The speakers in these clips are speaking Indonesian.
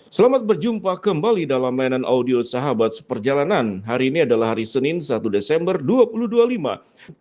Selamat berjumpa kembali dalam mainan audio Sahabat Seperjalanan. Hari ini adalah hari Senin 1 Desember 2025.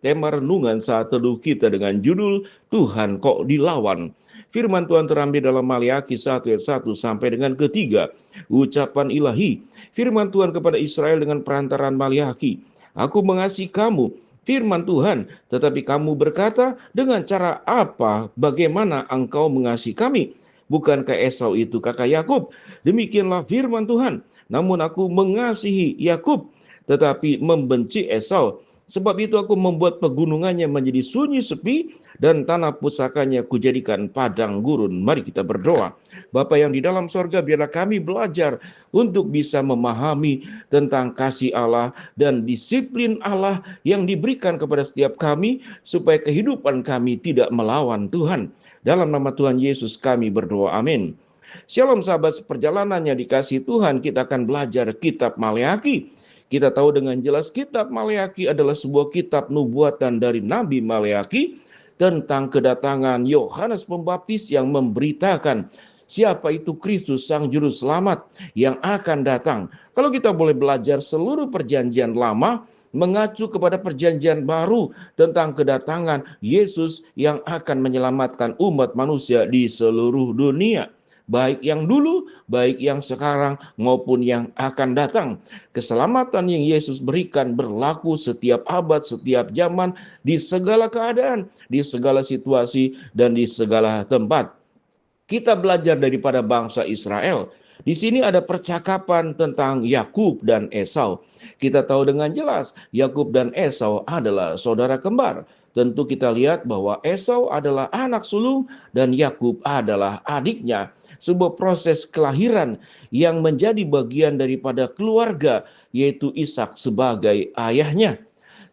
Tema renungan saat teduh kita dengan judul Tuhan kok dilawan. Firman Tuhan terambil dalam Maliaki 1 ayat 1 sampai dengan ketiga. Ucapan ilahi. Firman Tuhan kepada Israel dengan perantaran Maliaki. Aku mengasihi kamu, firman Tuhan, tetapi kamu berkata, dengan cara apa, bagaimana engkau mengasihi kami? Bukankah Esau itu kakak Yakub? Demikianlah firman Tuhan. Namun aku mengasihi Yakub, tetapi membenci Esau. Sebab itu aku membuat pegunungannya menjadi sunyi sepi, dan tanah pusakanya kujadikan padang gurun. Mari kita berdoa. Bapa yang di dalam sorga, biarlah kami belajar untuk bisa memahami tentang kasih Allah dan disiplin Allah yang diberikan kepada setiap kami, supaya kehidupan kami tidak melawan Tuhan. Dalam nama Tuhan Yesus kami berdoa, amin. Shalom sahabat seperjalanan yang dikasihi Tuhan, kita akan belajar kitab Maleaki. Kita tahu dengan jelas kitab Maleaki adalah sebuah kitab nubuatan dari Nabi Maleaki tentang kedatangan Yohanes Pembaptis yang memberitakan siapa itu Kristus Sang Juru Selamat yang akan datang. Kalau kita boleh belajar seluruh perjanjian lama, mengacu kepada perjanjian baru tentang kedatangan Yesus yang akan menyelamatkan umat manusia di seluruh dunia. Baik yang dulu, baik yang sekarang, maupun yang akan datang. Keselamatan yang Yesus berikan berlaku setiap abad, setiap zaman, di segala keadaan, di segala situasi, dan di segala tempat. Kita belajar daripada bangsa Israel. Di sini ada percakapan tentang Yakub dan Esau. Kita tahu dengan jelas Yakub dan Esau adalah saudara kembar. Tentu kita lihat bahwa Esau adalah anak sulung dan Yakub adalah adiknya. Sebuah proses kelahiran yang menjadi bagian daripada keluarga, yaitu Ishak sebagai ayahnya.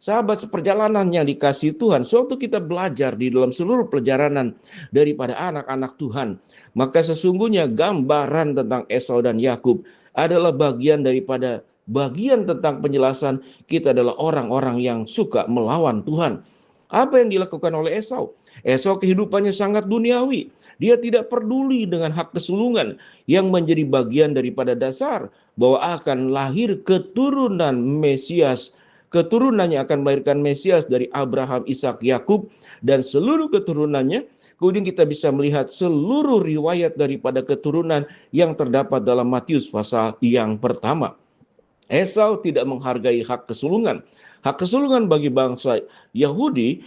Sahabat seperjalanan yang dikasihi Tuhan, suatu kita belajar di dalam seluruh perjalanan daripada anak-anak Tuhan, maka sesungguhnya gambaran tentang Esau dan Yakub adalah bagian daripada bagian tentang penjelasan kita adalah orang-orang yang suka melawan Tuhan. Apa yang dilakukan oleh Esau? Esau kehidupannya sangat duniawi. Dia tidak peduli dengan hak kesulungan yang menjadi bagian daripada dasar bahwa akan lahir keturunan Mesias. Keturunannya akan melahirkan Mesias dari Abraham, Ishak, Yakub, dan seluruh keturunannya. Kemudian kita bisa melihat seluruh riwayat daripada keturunan yang terdapat dalam Matius pasal yang pertama. Esau tidak menghargai hak kesulungan. Hak kesulungan bagi bangsa Yahudi,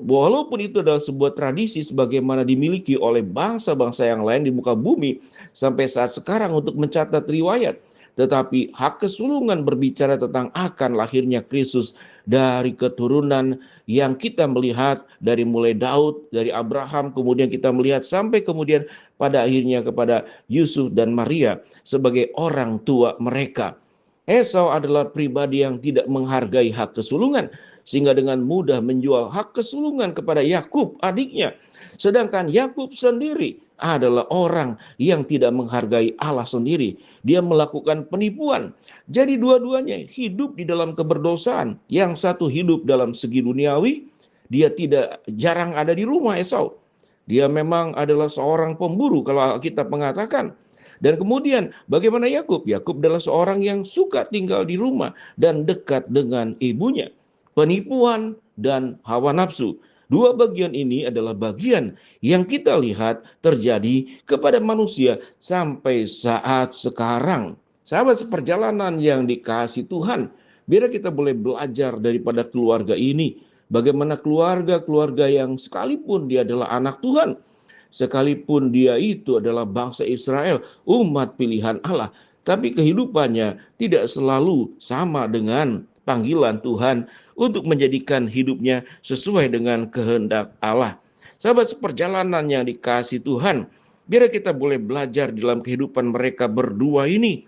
walaupun itu adalah sebuah tradisi sebagaimana dimiliki oleh bangsa-bangsa yang lain di muka bumi sampai saat sekarang untuk mencatat riwayat. Tetapi hak kesulungan berbicara tentang akan lahirnya Kristus dari keturunan yang kita melihat dari mulai Daud, dari Abraham, kemudian kita melihat sampai kemudian pada akhirnya kepada Yusuf dan Maria sebagai orang tua mereka. Esau adalah pribadi yang tidak menghargai hak kesulungan, sehingga dengan mudah menjual hak kesulungan kepada Yakub adiknya. Sedangkan Yakub sendiri adalah orang yang tidak menghargai Allah sendiri. Dia melakukan penipuan. Jadi dua-duanya hidup di dalam keberdosaan. Yang satu hidup dalam segi duniawi, dia tidak jarang ada di rumah Esau. Dia memang adalah seorang pemburu kalau kita mengatakan. Dan kemudian bagaimana Yakub? Yakub adalah seorang yang suka tinggal di rumah dan dekat dengan ibunya. Penipuan dan hawa nafsu. Dua bagian ini adalah bagian yang kita lihat terjadi kepada manusia sampai saat sekarang. Sahabat seperjalanan yang dikasihi Tuhan, biar kita boleh belajar daripada keluarga ini. Bagaimana keluarga-keluarga yang sekalipun dia adalah anak Tuhan, sekalipun dia itu adalah bangsa Israel, umat pilihan Allah, tapi kehidupannya tidak selalu sama dengan panggilan Tuhan untuk menjadikan hidupnya sesuai dengan kehendak Allah. Sahabat seperjalanan yang dikasihi Tuhan, biar kita boleh belajar dalam kehidupan mereka berdua ini.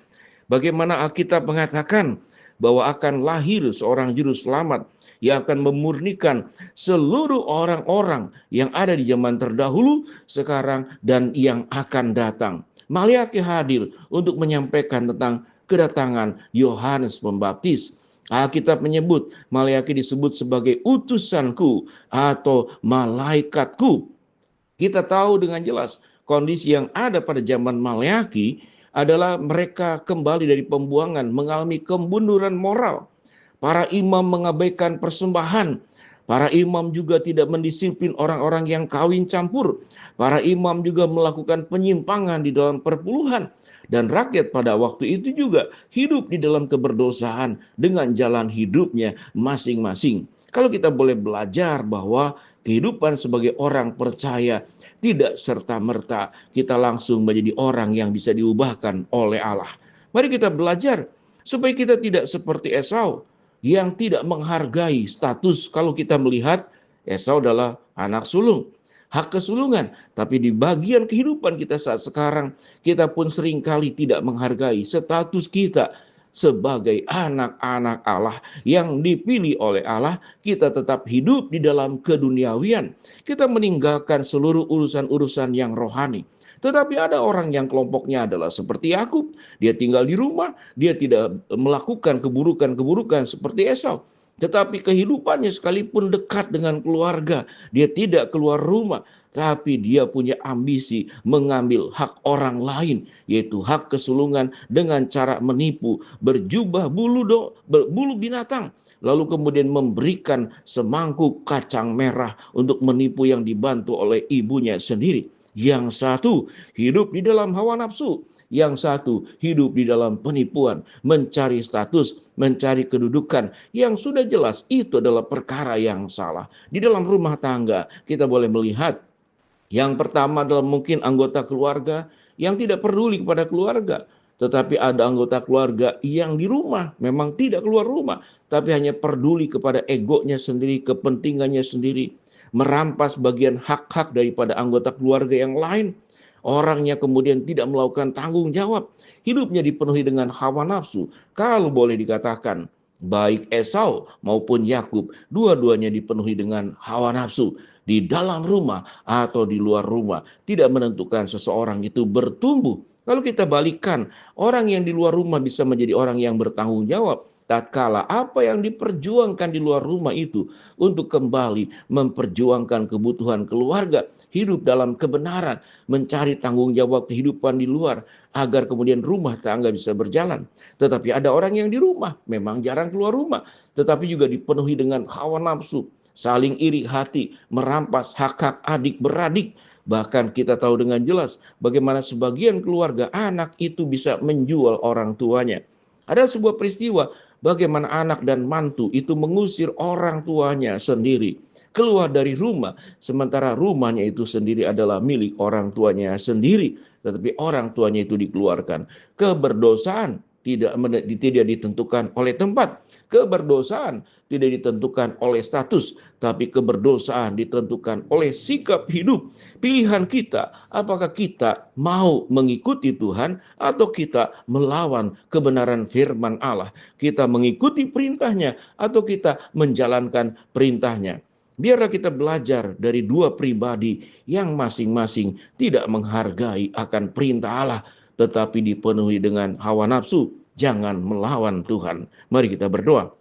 Bagaimana Alkitab mengatakan bahwa akan lahir seorang juru selamat yang akan memurnikan seluruh orang-orang yang ada di zaman terdahulu, sekarang, dan yang akan datang. Maleaki hadir untuk menyampaikan tentang kedatangan Yohanes Pembaptis. Alkitab menyebut Maleaki disebut sebagai utusanku atau malaikatku. Kita tahu dengan jelas kondisi yang ada pada zaman Maleaki adalah mereka kembali dari pembuangan, mengalami kemunduran moral. Para imam mengabaikan persembahan. Para imam juga tidak mendisiplin orang-orang yang kawin campur. Para imam juga melakukan penyimpangan di dalam perpuluhan. Dan rakyat pada waktu itu juga hidup di dalam keberdosaan dengan jalan hidupnya masing-masing. Kalau kita boleh belajar bahwa kehidupan sebagai orang percaya tidak serta-merta kita langsung menjadi orang yang bisa diubahkan oleh Allah. Mari kita belajar supaya kita tidak seperti Esau yang tidak menghargai status. Kalau kita melihat Esau adalah anak sulung, hak kesulungan. Tapi di bagian kehidupan kita saat sekarang, kita pun seringkali tidak menghargai status kita sebagai anak-anak Allah yang dipilih oleh Allah. Kita tetap hidup di dalam keduniawian. Kita meninggalkan seluruh urusan-urusan yang rohani. Tetapi ada orang yang kelompoknya adalah seperti Yakub. Dia tinggal di rumah, dia tidak melakukan keburukan-keburukan seperti Esau. Tetapi kehidupannya sekalipun dekat dengan keluarga, dia tidak keluar rumah. Tapi dia punya ambisi mengambil hak orang lain, yaitu hak kesulungan dengan cara menipu, berjubah bulu binatang. Lalu kemudian memberikan semangkuk kacang merah untuk menipu yang dibantu oleh ibunya sendiri. Yang satu hidup di dalam hawa nafsu. Yang satu hidup di dalam penipuan, mencari status, mencari kedudukan yang sudah jelas itu adalah perkara yang salah. Di dalam rumah tangga kita boleh melihat yang pertama adalah mungkin anggota keluarga yang tidak peduli kepada keluarga. Tetapi ada anggota keluarga yang di rumah memang tidak keluar rumah, tapi hanya peduli kepada egonya sendiri, kepentingannya sendiri, merampas bagian hak-hak daripada anggota keluarga yang lain. Orangnya kemudian tidak melakukan tanggung jawab. Hidupnya dipenuhi dengan hawa nafsu. Kalau boleh dikatakan, baik Esau maupun Yakub, dua-duanya dipenuhi dengan hawa nafsu. Di dalam rumah atau di luar rumah. Tidak menentukan seseorang itu bertumbuh. Kalau kita balikan, orang yang di luar rumah bisa menjadi orang yang bertanggung jawab. Tatkala apa yang diperjuangkan di luar rumah itu untuk kembali memperjuangkan kebutuhan keluarga, hidup dalam kebenaran, mencari tanggung jawab kehidupan di luar, agar kemudian rumah tangga bisa berjalan. Tetapi ada orang yang di rumah, memang jarang keluar rumah, tetapi juga dipenuhi dengan hawa nafsu, saling iri hati, merampas hak-hak adik beradik. Bahkan kita tahu dengan jelas bagaimana sebagian keluarga anak itu bisa menjual orang tuanya. Ada sebuah peristiwa bagaimana anak dan mantu itu mengusir orang tuanya sendiri keluar dari rumah, sementara rumahnya itu sendiri adalah milik orang tuanya sendiri, tetapi orang tuanya itu dikeluarkan. Keberdosaan tidak ditentukan oleh tempat, keberdosaan tidak ditentukan oleh status, tapi keberdosaan ditentukan oleh sikap hidup. Pilihan kita, apakah kita mau mengikuti Tuhan atau kita melawan kebenaran firman Allah. Kita mengikuti perintahnya atau kita menjalankan perintahnya. Biarlah kita belajar dari dua pribadi yang masing-masing tidak menghargai akan perintah Allah, tetapi dipenuhi dengan hawa nafsu. Jangan melawan Tuhan. Mari kita berdoa.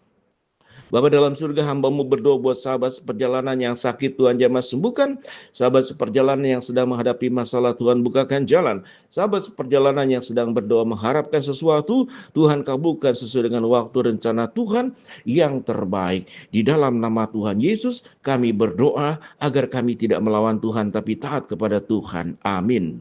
Bapa dalam surga, hamba-Mu berdoa buat sahabat seperjalanan yang sakit, Tuhan jamah sembuhkan. Sahabat seperjalanan yang sedang menghadapi masalah, Tuhan bukakan jalan. Sahabat seperjalanan yang sedang berdoa mengharapkan sesuatu, Tuhan kabulkan sesuai dengan waktu rencana Tuhan yang terbaik. Di dalam nama Tuhan Yesus, kami berdoa agar kami tidak melawan Tuhan, tapi taat kepada Tuhan. Amin.